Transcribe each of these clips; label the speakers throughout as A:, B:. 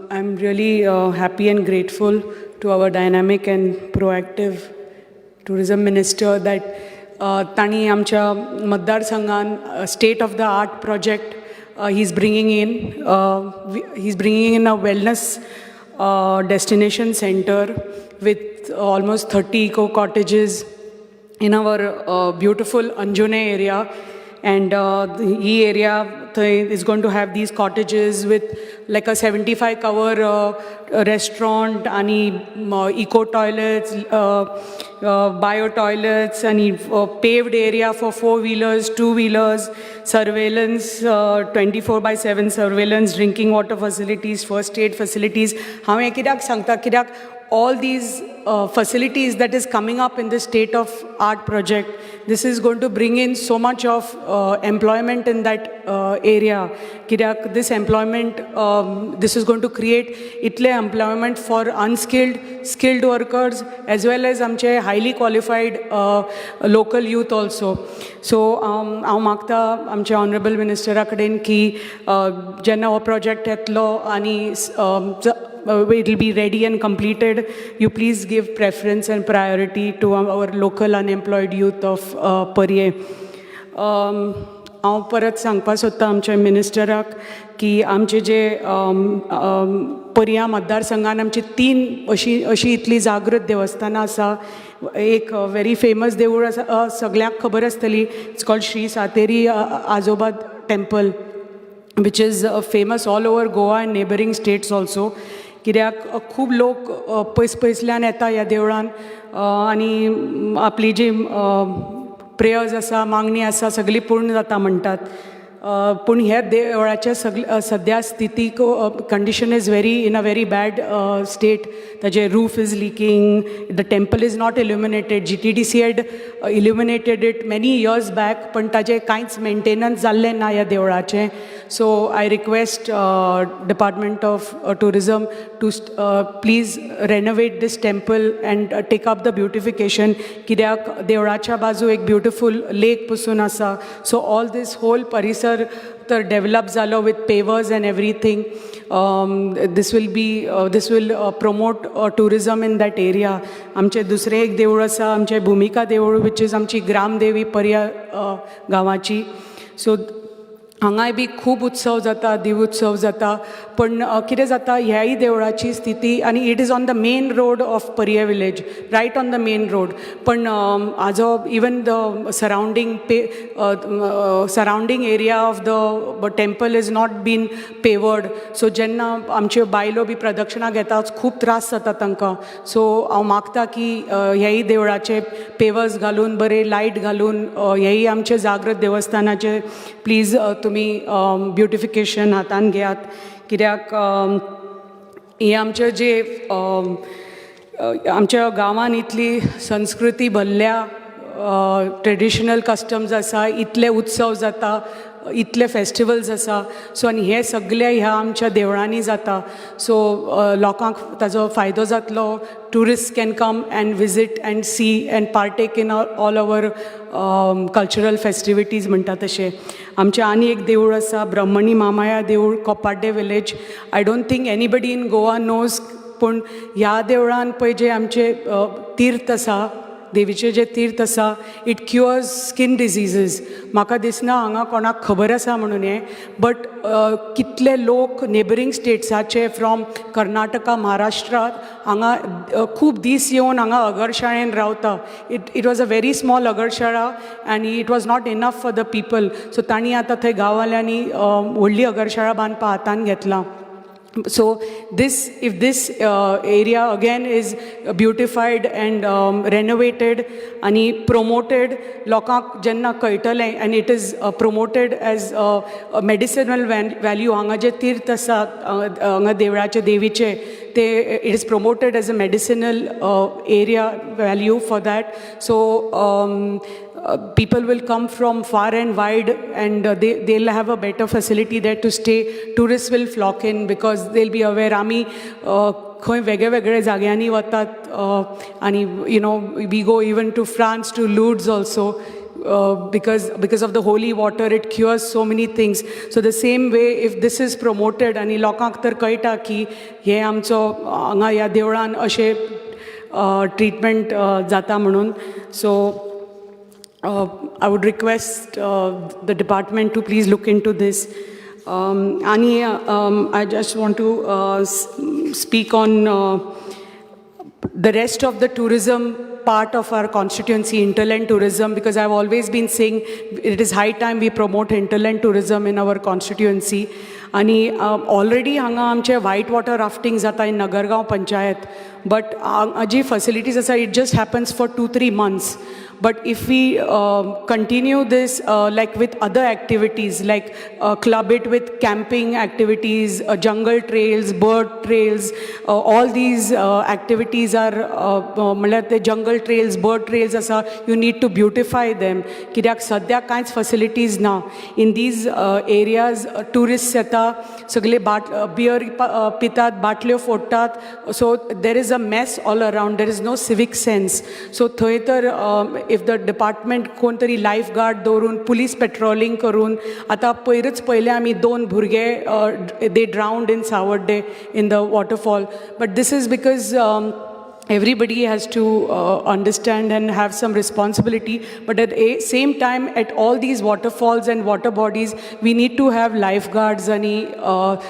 A: I'm really happy and grateful to our dynamic and proactive tourism minister that Tani amcha मतदारसंघान state of the art project he's bringing in. He's bringing in a wellness destination center with almost 30 eco cottages in our beautiful Anjune area. And the area is going to have these cottages with like a 75 cover restaurant, and eco toilets, bio toilets, and paved area for 4-wheelers, 2-wheelers, surveillance, 24/7 surveillance, drinking water facilities, first aid facilities. Hame kidak sangta kidak all these facilities that is coming up in the state of art project. This is going to bring in so much of employment in that area. Kidak this employment, this is going to create itle employment for unskilled, skilled workers as well as amche highly qualified local youth also. So हांव मागता आमचे honourable मिनिस्टरा कडेन की जेन्ना हो project येतलो आनी it will be ready and completed, you please give preference and priority to our local unemployed youth of Parye. हांव परत सांगपा सोदता आमच्या मिनिस्टराक की आमचे जे पर्या मतदारसंघान आमची 3 अशी इतली जागृत देवस्थानां आसा. एक वेरी फेमस देवूळ आसा, सगळ्यांक खबर आसतली, इट्स कॉल्ड श्री सातेरी आजोबा temple, which is famous all over Goa and neighboring states also. कित्याक खूब लोक पयसल्यान येता ह्या देवळान आनी आपली जी प्रेयर्स आसा, मागणी आसा, सगळी पूर्ण जाता म्हणटात. पूण ह्या देवळाचे सद्या स्थितीक condition is in a very bad state. ताजे roof is leaking, the temple is not illuminated. GTDC had illuminated it many years back, पण ताजें कांयच मेंटेनन्स जाल्लें ना ह्या देवळाचें. So I request department of tourism to please renovate this temple and take up the beautification. कित्याक देवळाच्या बाजू एक ब्युटिफूल लेक पसून आसा. सो ऑल दीस होल परिसर तर डेवलप जालो with pavers and everything. this will promote tourism in that area. आमचे दुसरे एक देवूळ आसा, आमचे भूमिका देवूळ, which is आमची ग्रामदेवी पर्या गांवाची. सो हांगाय बी खूब उत्सव जाता, दिव उत्सव जाता. पण कितें जाता, ह्याय देवळाची स्थिती, आनी it is on the main road of Parye village, right on the main road. पण हाजो even the surrounding area of the temple is not been paved. So जेन्ना आमच्यो बायलो बी प्रदक्षिणा घेतात खूब त्रास जाता तांकां. सो हांव मागता की ह्याय देवळाचे पेवर्स घालून, बरे लायट घालून, ह्याय आमचे जागृत देवस्थानाचे प्लीज तुमी ब्युटिफिकेशन हातान घेयात. कित्याक हे आमचे जे आमच्या गांवान इतली संस्कृती भरल्या, ट्रेडिशनल कस्टम्स आसा, इतले उत्सव जाता, इतले फेस्टिवल्स आसा. सो आनी हे सगळे ह्या आमच्या देवळांनी जाता. सो लोकांक ताजो फायदो जातलो. Tourist can come and visit and see and partake in all our cultural festivities म्हणटा तशें. आमचें आनी एक देवूळ आसा, ब्रह्मणी मामाया देवूळ, Kopardem village. I don't think anybody in Goa knows. पूण ह्या देवळान पळय जे आमचे तीर्थ आसा, देवीचे जे तीर्थ आसा, इट क्युअर्स स्कीन डिजीजीस. म्हाका दिसना हांगा कोणाक खबर आसा म्हणून हें. बट कितले लोक नेबरींग स्टेट्साचे फ्रॉम कर्नाटका, महाराष्ट्रा हांगा खूब दीस येवन हांगा अगरशाळेन रावता. It was a very small अगरशाळा and it was not enough for the people. So तांणी आतां थंय गांववाल्यांनी व्हडली अगरशाळा बांदपा हातान घेतला. So if this area again is beautified and renovated and promoted, lokank jenna कळटले, and it is promoted as a medicinal value. हांगा जे तीर्थ आसा हांगा देवळाचे देवीचे, ते it is promoted as a medicinal area value for that. So people will come from far and wide, and they'll have a better facility there to stay. Tourists will flock in because they'll be aware आमी खंय वेगळे वेगळे जाग्यांनी वतात. आणि we go even to France, to Lourdes also. because of the holy water it cures so many things. So the same way if this is promoted आणि लोकांक तर कळटा की हे आमचो हांगा ह्या देवळान अशें ट्रिटमेंट जाता म्हणून. So I would request the department to please look into this. I just want to speak on the rest of the tourism part of our constituency, hinterland tourism, because I've always been saying it is high time we promote hinterland tourism in our constituency. आणि already हांगा आमचे white water rafting जाता in Nagargao panchayat, but जी facilities आसा it just happens for 2-3 months. But if we continue this like with other activities, like club it with camping activities, jungle trails, bird trails, all these activities are the jungle trails, bird trails asa, you need to beautify them. Kidak sadya kainच facilities na. In these areas tourists येता, सगळे beer पितात, बाटल्यो फोडतात, so there is a mess all around, there is no civic sense. So थंय तर if the department कोण तरी life guard दवरून पुलीस पेट्रोलिंग करून, आता पहिले आमी 2 भुरगे they drowned in Savarde in the waterfall, but this is because everybody has to understand and have some responsibility. But at the same time, at all these waterfalls and water bodies, we need to have lifeguards and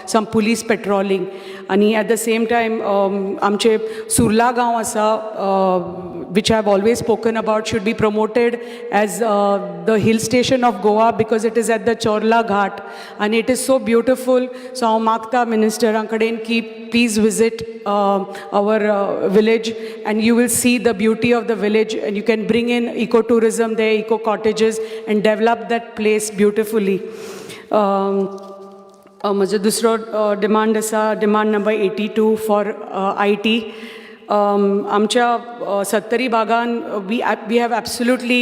A: some police patrolling. And at the same time, amche Surla Gaon asa, which I've always spoken about, should be promoted as the hill station of Goa, because it is at the Chorla Ghat and it is so beautiful. So Makta Minister Ankaden ki please visit our village and you will see the beauty of the village, and you can bring in ecotourism there, eco cottages, and develop that place beautifully. माझो दुसरो demand आसा, demand number 82 for IT. आमच्या 70 भागान we have absolutely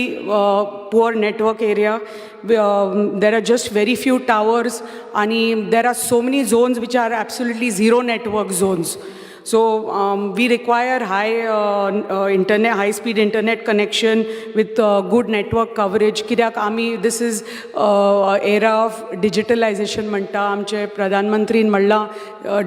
A: poor network area. There are just very few towers and there are so many zones which are absolutely zero network zones. So we require high speed internet connection with good network coverage. Kidak this is era of digitalization म्हणटा. आमचे प्रधानमंत्रीन म्हणला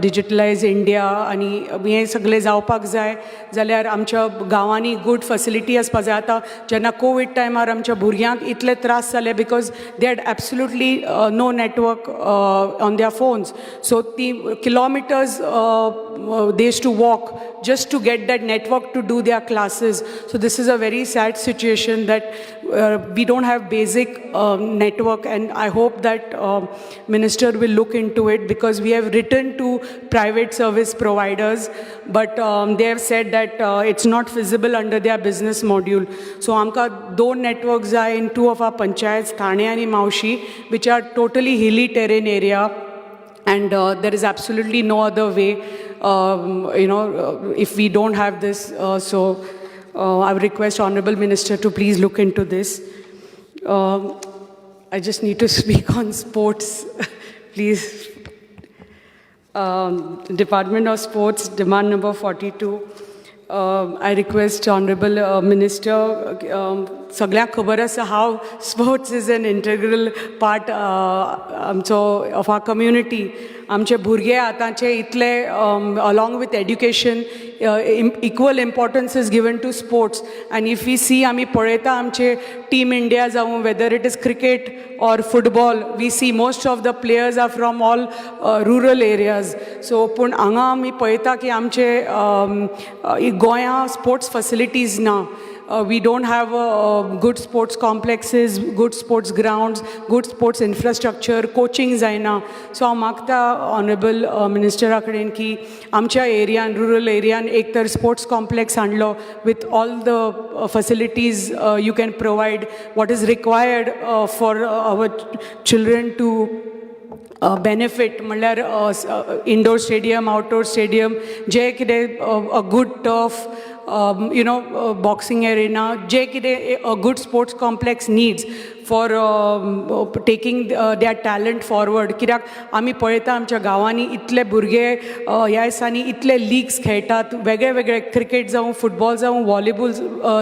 A: digitalize India आणि हे सगळे जावपाक जाय जाल्यार आमच्या गांवांनी good facility आसपाक जाय. आतां जेन्ना कोविड टायमार आमच्या भुरग्यांक इतले त्रास जाले because they had absolutely no network on their phones. So ती kilometers they used to walk just to get that network to do their classes. So this is a very sad situation that we don't have basic network, and I hope that Minister will look into it, because we have written to private service providers, but they have said that it's not feasible under their business module. So amka 2 networks are in 2 of our panchayats, Thane and Maushi, which are totally hilly terrain area, and there is absolutely no other way. If we don't have this, so I would request Honorable Minister to please look into this. I just need to speak on sports, please. Department of Sports, demand number 42. I request Honorable Minister, सगळ्यांक खबर आसा how sports is an integral part of our community. आमचे भुरगे आतांचे इतले along with education equal importance is given to sports, and if we see आमी पळयता आमचे Team India जावं, whether it is cricket or football, we see most of the players are from all rural areas. So पूण हांगा आमी पळयता की आमचे गोंया sports facilities ना. We don't have good sports complexes, good sports grounds, good sports infrastructure, coaching जायना. So हांव मागता Honorable Minister कडेन की आमच्या एरियान, rural एरियान एक तर sports complex हाडलो with all the facilities you can provide, what is required for our children to benefit, म्हणल्यार indoor stadium, outdoor stadium, जे कितें a good turf, boxing arena, je kide a good sports complex needs. For taking their talent forward. कित्याक आमी पळयता आमच्या गांवांनी इतले भुरगे ह्या दिसांनी इतले लिग्स खेळटात, वेगळे वेगळे क्रिकेट जावं, फुटबॉल जावं, व्हॉलीबॉल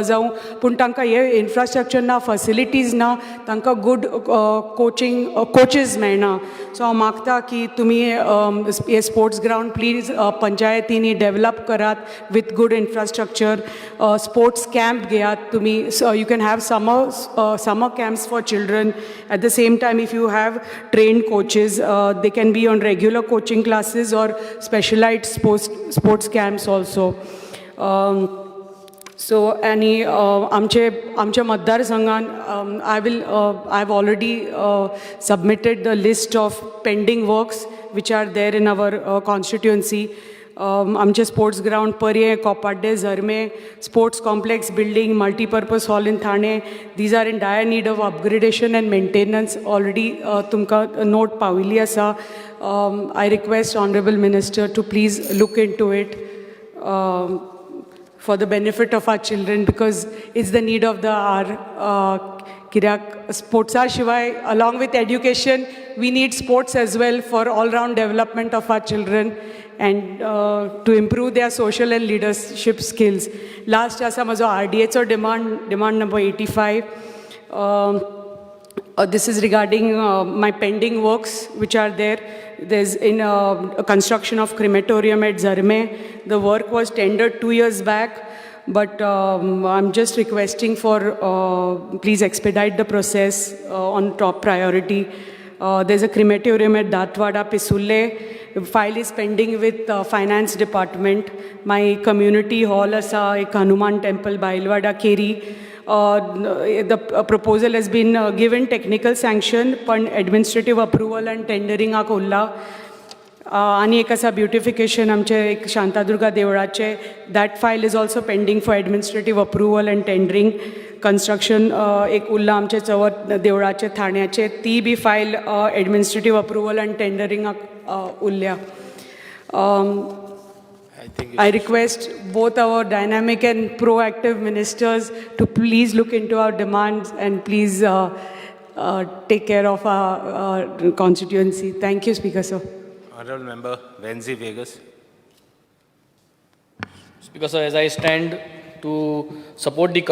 A: जावं, पूण तांकां हे इन्फ्रास्ट्रक्चर ना, फॅसिलिटीज ना, तांकां गूड कोचीस मेळना. सो हांव मागता की तुमी हे स्पोर्ट्स ग्रावंड प्लीज पंचायतींनी डेवलप करात with good infrastructure. Sports camp घेयात तुमी. You can have summer camps for children. At the same time, if you have trained coaches, they can be on regular coaching classes or specialized sports camps also. So any आमच्या मतदारसंघान I've already submitted the list of pending works which are there in our constituency. आमचे sports ground Parye, Kopardem, Zarme, sports complex building, multipurpose hall in Thane, these are in dire need of upgradation and maintenance. Already तुमकां note पाविल्ली आसा. I request honorable minister to please look into it for the benefit of our children, because it's the need of the hour. कित्याक स्पोर्ट्सा शिवाय along with education we need sports as well for all round development of our children and to improve their social and leadership skills. Last आसा म्हजो RDAचो demand number 85. This is regarding my pending works which are there. There's in a construction of crematorium at Zarme. The work was tendered 2 years back, but I'm just requesting for please expedite the process on top priority. There's a crematorium at Datwada, Pisulle. File is pending with finance department. My community hall asa ek Hanuman temple Bailwada Keri. The proposal has been given technical sanction, but administrative approval and tendering a kolla. आणि एक आसा beautification आमचे एक शांतादुर्गा देवळाचे. That file is also pending for administrative approval and tendering. Construction एक उरला आमचे चवथ देवळाचे ठाण्याचे, ती बी फायल एडमिनिस्ट्रेटीव अप्रुवल अँड टेंडरिंगाक उरल्या. I request both our dynamic and proactive ministers to please look into our demands and please take care of our constituency. Thank you, Speaker, sir.
B: Honorable Member Venzi Vegas.
C: Speaker, sir, as I stand to support the